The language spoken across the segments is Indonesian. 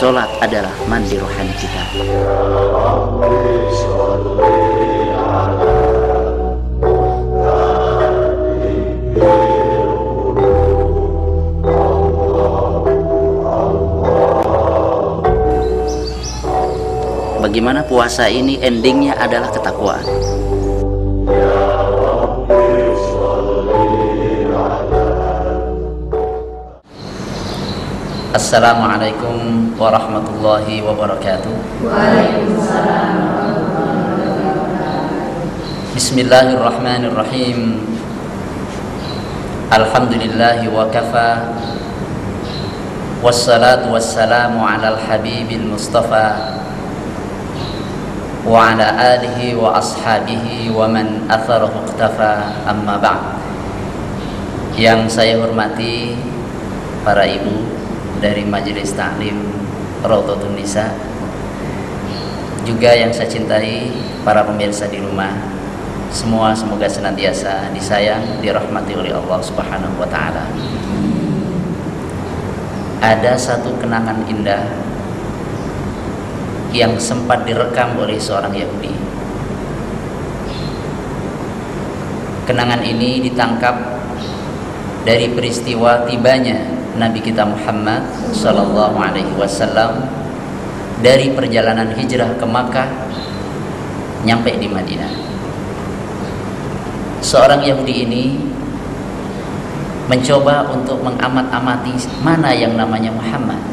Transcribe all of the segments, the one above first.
Sholat adalah mandi rohani kita. Bagaimana puasa ini endingnya adalah ketakwaan. Assalamualaikum warahmatullahi wabarakatuh. Waalaikumsalam warahmatullahi wabarakatuh. Bismillahirrahmanirrahim. Alhamdulillahi wa kafa. Wassalatu wassalamu ala al-habibil mustafa wa ala alihi wa ashabihi wa man atharahu iqtafa, amma ba'd. Yang saya hormati para ibu dari Majelis Ta'lim Raudhatun Nisa, juga yang saya cintai para pemirsa di rumah semua, semoga senantiasa disayang, dirahmati oleh Allah Subhanahu wa taala. Ada satu kenangan indah yang sempat direkam oleh seorang Yahudi. Kenangan ini ditangkap dari peristiwa tibanya Nabi kita Muhammad sallallahu alaihi wasallam dari perjalanan hijrah ke Makkah nyampe di Madinah. Seorang Yahudi ini mencoba untuk mengamat-amati mana yang namanya Muhammad.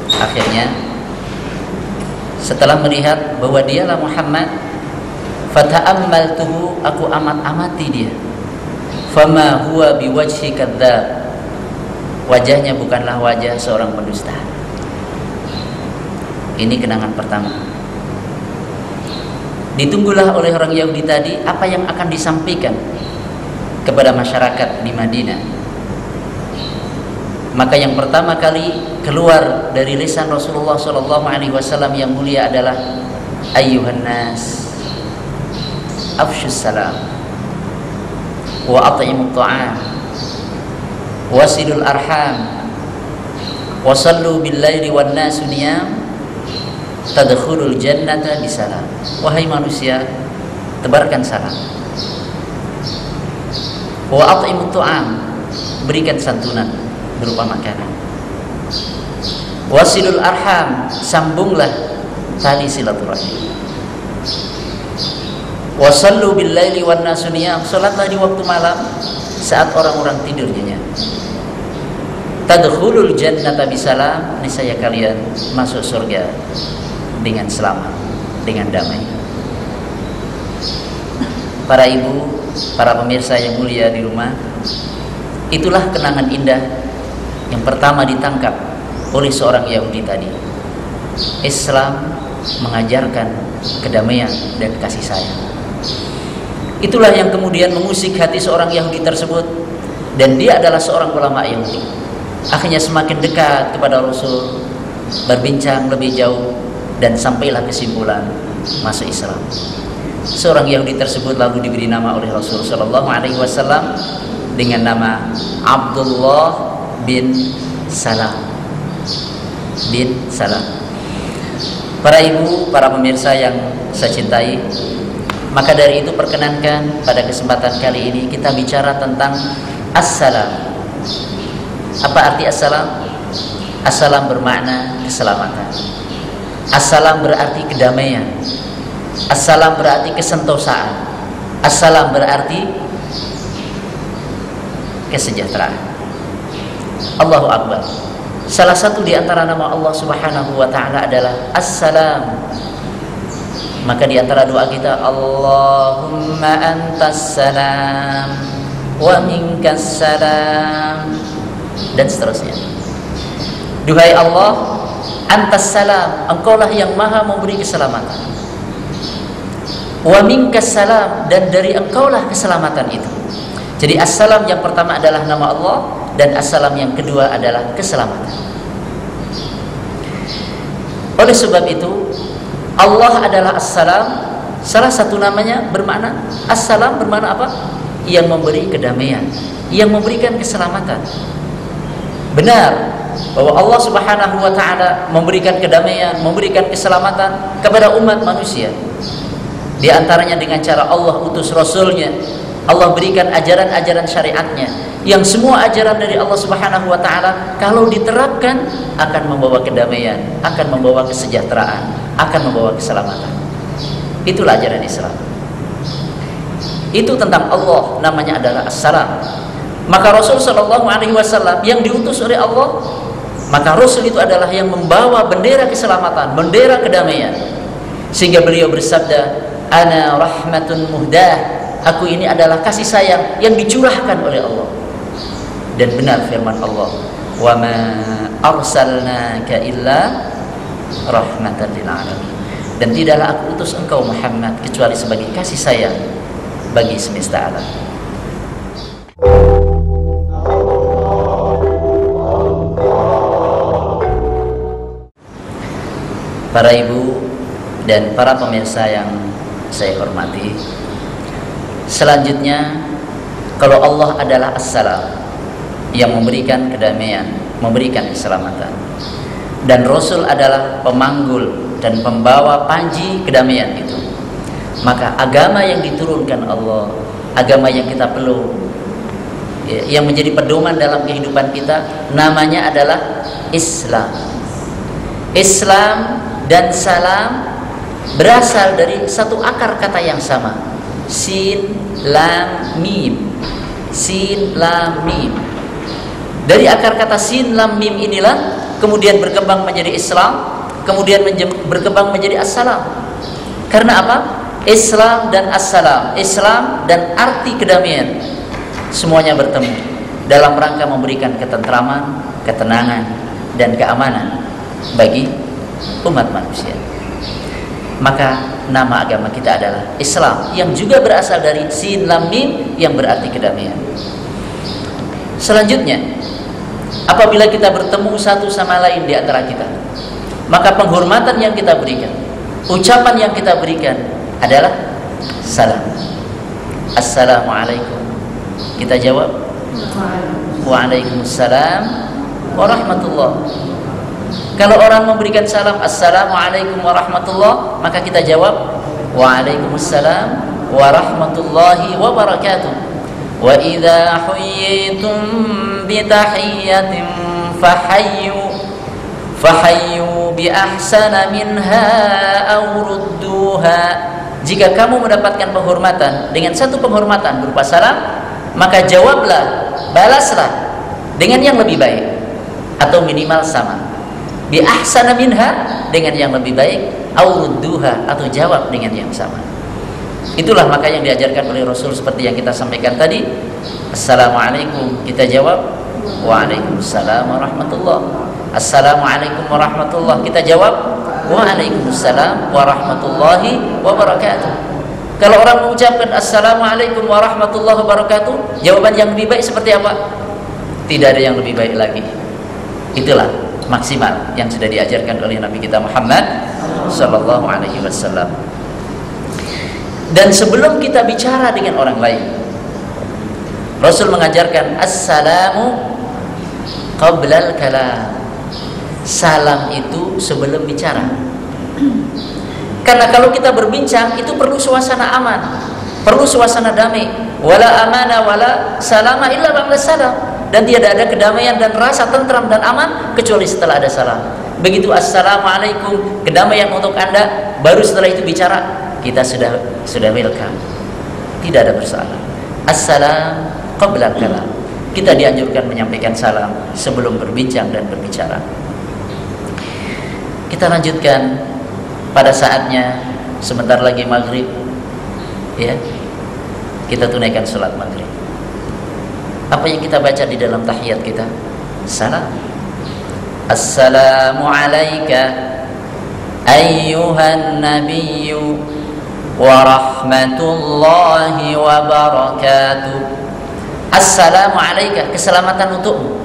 Akhirnya setelah melihat bahwa dialah Muhammad, fata'ammaltuhu, aku amat-amati dia. Fama huwa biwajhi kadzdzab, wajahnya bukanlah wajah seorang pendusta. Ini kenangan pertama. Ditunggulah oleh orang Yahudi tadi apa yang akan disampaikan kepada masyarakat di Madinah. Maka yang pertama kali keluar dari lisan Rasulullah SAW yang mulia adalah ayyuhan nas afshus salam wa at'imut ta'am wasilul arham wa sallu bil laili wan nasu niyam tadkhulul jannata bisalam. Wahai manusia, tebarkan salam. Wa at'imut ta'am, berikan santunan berupa makanan. Wasilul arham, sambunglah tali silaturahim. Wasallu bil laili wan nasu niyam, salatlah di waktu malam saat orang-orang tidur nyenyak. Tadkhulul jannata bisalam, niscaya kalian masuk surga dengan selamat, dengan damai. Para ibu, para pemirsa yang mulia di rumah, itulah kenangan indah yang pertama ditangkap oleh seorang Yahudi tadi. Islam mengajarkan kedamaian dan kasih sayang. Itulah yang kemudian mengusik hati seorang Yahudi tersebut, dan dia adalah seorang ulama Yahudi. Akhirnya semakin dekat kepada Rasul, berbincang lebih jauh, dan sampailah kesimpulan masuk Islam. Seorang Yahudi tersebut lalu diberi nama oleh Rasul sallallahu alaihi wasallam dengan nama Abdullah bin Salam. Bin Salam. Para ibu, para pemirsa yang saya cintai, maka dari itu perkenankan pada kesempatan kali ini kita bicara tentang Assalam. Apa arti Assalam? Assalam bermakna keselamatan. Assalam berarti kedamaian. Assalam berarti kesentosaan. Assalam berarti kesejahteraan. Allahu Akbar. Salah satu di antara nama Allah Subhanahu wa taala adalah Assalam. Maka di antara doa kita, Allahumma antas salam wa minkas salam, dan seterusnya. Duhai Allah, antas salam, engkaulah yang maha memberi keselamatan. Wa minkas salam, dan dari engkaulah keselamatan itu. Jadi assalam yang pertama adalah nama Allah, dan assalam yang kedua adalah keselamatan. Oleh sebab itu, Allah adalah assalam. Salah satu namanya bermakna assalam, bermakna apa? Yang memberi kedamaian, yang memberikan keselamatan. benar bahwa Allah Subhanahu wa taala memberikan kedamaian, memberikan keselamatan kepada umat manusia. Di antaranya dengan cara Allah utus Rasulnya, Allah berikan ajaran-ajaran syariatnya, yang semua ajaran dari Allah Subhanahu wa taala kalau diterapkan akan membawa kedamaian, akan membawa kesejahteraan, akan membawa keselamatan. Itulah ajaran Islam. Itu tentang Allah, namanya adalah As-Salam. Maka Rasul sallallahu alaihi wasallam yang diutus oleh Allah, maka Rasul itu adalah yang membawa bendera keselamatan, bendera kedamaian. Sehingga beliau bersabda, "Ana rahmatun muhdah." Aku ini adalah kasih sayang yang dicurahkan oleh Allah. Dan benar firman Allah, "Wa ma arsalnaka illa rahmatan lil alamin." Dan tidaklah aku utus engkau Muhammad kecuali sebagai kasih sayang bagi semesta alam. Para ibu dan para pemirsa yang saya hormati, selanjutnya, kalau Allah adalah As-Salam yang memberikan kedamaian, memberikan keselamatan, dan Rasul adalah pemanggul dan pembawa panji kedamaian itu, maka agama yang diturunkan Allah, agama yang kita peluk, yang menjadi pedoman dalam kehidupan kita, namanya adalah Islam. Islam dan salam berasal dari satu akar kata yang sama, sin lam mim. Sin lam mim. Dari akar kata sin lam mim inilah kemudian berkembang menjadi Islam, kemudian berkembang menjadi As-Salam. Karena apa? Islam dan As-Salam, Islam dan arti kedamaian, semuanya bertemu dalam rangka memberikan ketentraman, ketenangan, dan keamanan bagi umat manusia. Maka nama agama kita adalah Islam, yang juga berasal dari sin lam mim yang berarti kedamaian. Selanjutnya, apabila kita bertemu satu sama lain di antara kita, maka penghormatan yang kita berikan, ucapan yang kita berikan adalah salam. Assalamualaikum. Kita jawab Waalaikumsalam warahmatullahi. Kalau orang memberikan salam Assalamualaikum warahmatullah, maka kita jawab Waalaikumsalam warahmatullahi wabarakatuh. Wa idza huyyitum bi tahiyyatin fahayyu bi ahsana minha aw rudduha. Jika kamu mendapatkan penghormatan dengan satu penghormatan berupa salam, maka jawablah, balaslah dengan yang lebih baik atau minimal sama. Bi ahsana minha, dengan yang lebih baik, au rudduha, atau jawab dengan yang sama. Itulah maka yang diajarkan oleh Rasul seperti yang kita sampaikan tadi. Assalamualaikum, kita jawab Waalaikumsalam warahmatullah. Assalamualaikum warahmatullah, kita jawab Waalaikumsalam warahmatullahi wabarakatuh. Kalau orang mengucapkan Assalamualaikum warahmatullahi wabarakatuh, jawaban yang lebih baik seperti apa? Tidak ada yang lebih baik lagi. Itulah maksimal yang sudah diajarkan oleh Nabi kita Muhammad sallallahu alaihi wasallam. Dan sebelum kita bicara dengan orang lain, Rasul mengajarkan assalamu qablal kalam. Salam itu sebelum bicara. Karena kalau kita berbincang itu perlu suasana aman, perlu suasana damai. Wala amana wala salama illa ba'da salam. Dan tidak ada kedamaian dan rasa tentram dan aman kecuali setelah ada salam. Begitu assalamualaikum, kedamaian untuk Anda, baru setelah itu bicara, kita sudah welcome. Tidak ada bersalah. Assalam qabla kalam. Kita dianjurkan menyampaikan salam sebelum berbincang dan berbicara. Kita lanjutkan pada saatnya, sebentar lagi maghrib, ya, kita tunaikan sholat maghrib. Apa yang kita baca di dalam tahiyat kita? Salam. Assalamu alayka ayyuhan nabiyyu wa rahmatullahi wa barakatuh. Assalamu alayka, keselamatan untukmu.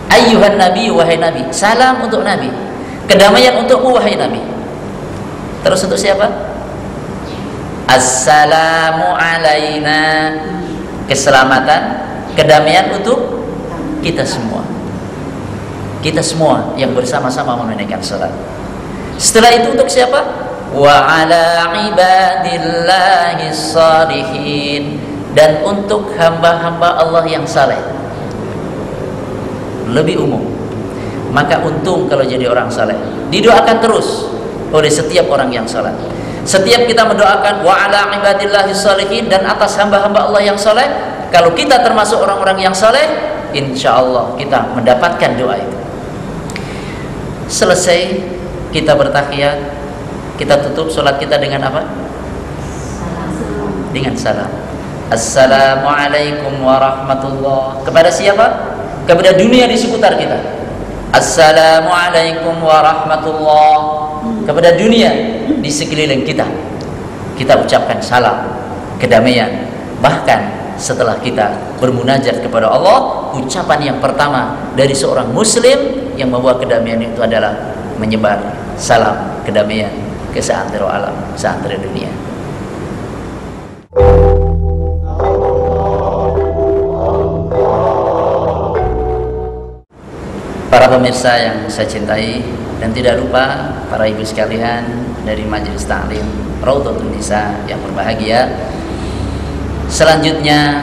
Ayyuhan nabiyyu, wahai nabi. Salam untuk nabi. Kedamaian untukmu, wahai nabi. Terus untuk siapa? Assalamu alayna, keselamatan, kedamaian untuk kita semua. Kita semua yang bersama-sama menunaikan salat. Setelah itu untuk siapa? Wa ala ibadillahis salihin, dan untuk hamba-hamba Allah yang saleh. Lebih umum. Maka untung kalau jadi orang saleh. Didoakan terus oleh setiap orang yang salat. Setiap kita mendoakan wa ala ibadillahis salihin, dan atas hamba-hamba Allah yang saleh, kalau kita termasuk orang-orang yang saleh, insyaallah kita mendapatkan doa itu. Selesai kita bertahiyat, kita tutup salat kita dengan apa? Dengan salam. Assalamualaikum warahmatullah. Kepada siapa? Kepada dunia di sekitar kita. Assalamualaikum warahmatullah. Kepada dunia di sekeliling kita, kita ucapkan salam kedamaian. Bahkan setelah kita bermunajat kepada Allah, ucapan yang pertama dari seorang muslim yang membawa kedamaian itu adalah menyebar salam kedamaian ke seantero alam, seantero dunia. Para pemirsa yang saya cintai, dan tidak lupa para ibu sekalian dari Majelis Ta'lim Raudhatun Nisa yang berbahagia. Selanjutnya,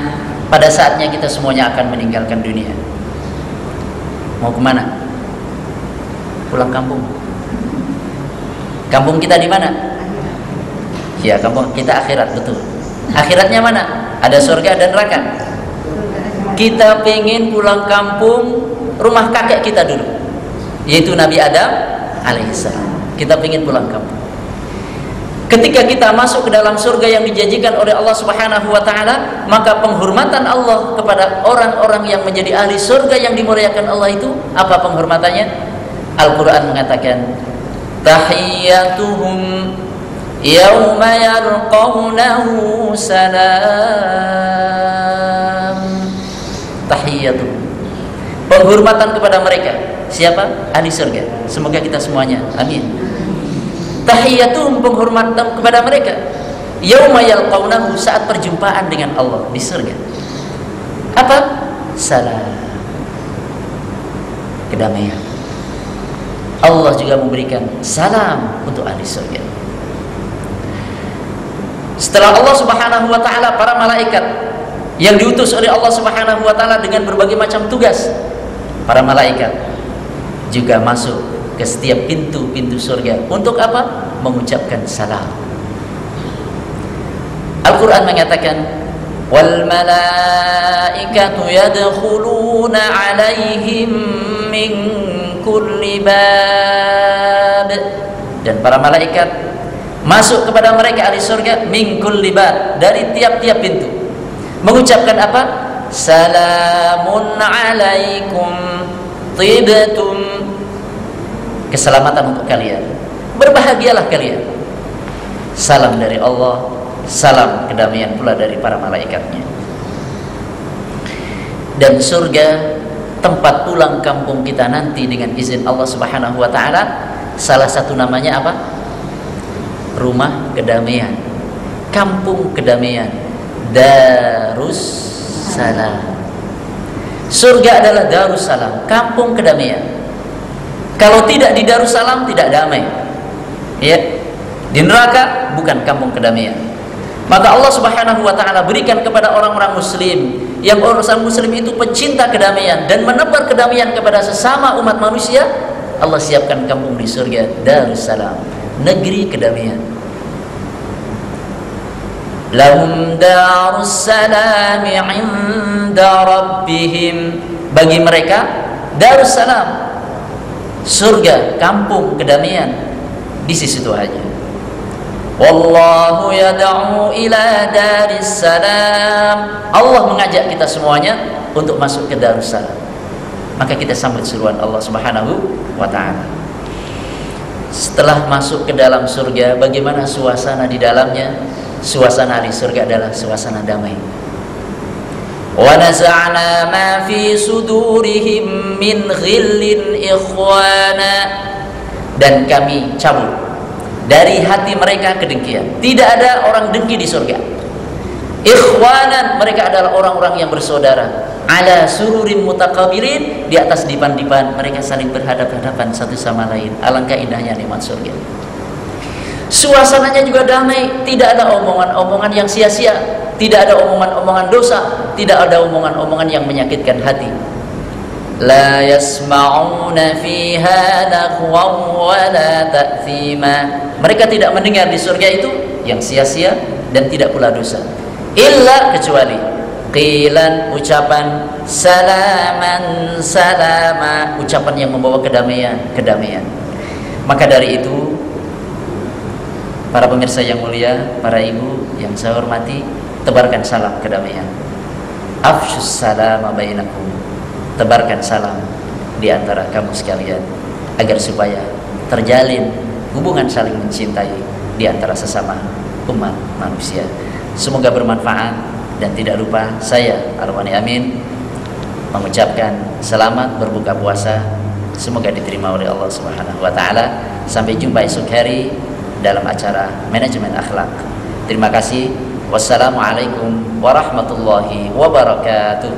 pada saatnya kita semuanya akan meninggalkan dunia. Mau kemana? Pulang kampung. Kampung kita di mana? Ya, kampung kita akhirat, betul. Akhiratnya mana? Ada surga dan neraka. Kita pengen pulang kampung rumah kakek kita dulu, yaitu Nabi Adam alaihissalam. Kita pengen pulang kampung. Ketika kita masuk ke dalam surga yang dijanjikan oleh Allah Subhanahu wa taala, maka penghormatan Allah kepada orang-orang yang menjadi ahli surga yang dimuliakan Allah itu, apa penghormatannya? Al-Qur'an mengatakan, tahiyyatuhum yauma yalqawnahu salam. Tahiyyatuhum, penghormatan kepada mereka. Siapa? Ahli surga. Semoga kita semuanya, amin. Tahiyyatuhum, penghormatan kepada mereka. Yauma yalqawnahu, saat perjumpaan dengan Allah di surga. Apa? Salam, kedamaian. Allah juga memberikan salam untuk ahli surga. Setelah Allah Subhanahu wa taala, para malaikat yang diutus oleh Allah Subhanahu wa taala dengan berbagai macam tugas, para malaikat juga masuk ke setiap pintu-pintu surga. Untuk apa? Mengucapkan salam. Al-Quran mengatakan, wal malaikatu yadkhuluna alaihim min kulli bab, dan para malaikat masuk kepada mereka ahli surga min kulli bab, dari tiap-tiap pintu, mengucapkan apa? Salamun alaikum tibtum, keselamatan untuk kalian, berbahagialah kalian. Salam dari Allah, salam kedamaian pula dari para malaikatnya. Dan surga, tempat pulang kampung kita nanti dengan izin Allah Subhanahu wa taala, salah satu namanya apa? Rumah kedamaian, kampung kedamaian, Darussalam. Surga adalah Darussalam, kampung kedamaian. Kalau tidak di Darussalam, tidak damai. Ya, di neraka bukan kampung kedamaian. Maka Allah Subhanahu wa taala berikan kepada orang-orang muslim, yang orang muslim itu pecinta kedamaian dan menebar kedamaian kepada sesama umat manusia, Allah siapkan kampung di surga, Darussalam, negeri kedamaian. Lahum Darussalam 'inda rabbihim, bagi mereka Darussalam, surga, kampung kedamaian di sisi Tuhannya. Wallahu yad'u ila Darussalam, Allah mengajak kita semuanya untuk masuk ke Darussalam. Maka kita sambut seruan Allah Subhanahu wa taala. Setelah masuk ke dalam surga, bagaimana suasana di dalamnya? Suasana di surga adalah suasana damai. Wa naza'na ma fi sudurihim min ghillin ikhwana, dan kami cabut dari hati mereka kedengkian. Tidak ada orang dengki di surga. Ikhwanan, mereka adalah orang-orang yang bersaudara. Ala sururin mutakabilin, di atas dipan-dipan mereka saling berhadap-hadapan satu sama lain. Alangkah indahnya nikmat surga. Suasananya juga damai, tidak ada omongan-omongan yang sia-sia, tidak ada omongan-omongan dosa, tidak ada omongan-omongan yang menyakitkan hati. La yasma'una fiha laghwan wa la ta'thima. Mereka tidak mendengar di surga itu yang sia-sia dan tidak pula dosa. Illa, kecuali qilan, ucapan, salaman salama, ucapan yang membawa kedamaian. Maka dari itu, para pemirsa yang mulia, para ibu yang saya hormati, tebarkan salam kedamaian. Afshus salama bainakum, tebarkan salam di antara kamu sekalian, agar supaya terjalin hubungan saling mencintai di antara sesama umat manusia. Semoga bermanfaat, dan tidak lupa saya Arwani Amin mengucapkan selamat berbuka puasa. Semoga diterima oleh Allah Subhanahu wa taala. Sampai jumpa esok hari dalam acara manajemen akhlak. Terima kasih. Wassalamualaikum warahmatullahi wabarakatuh.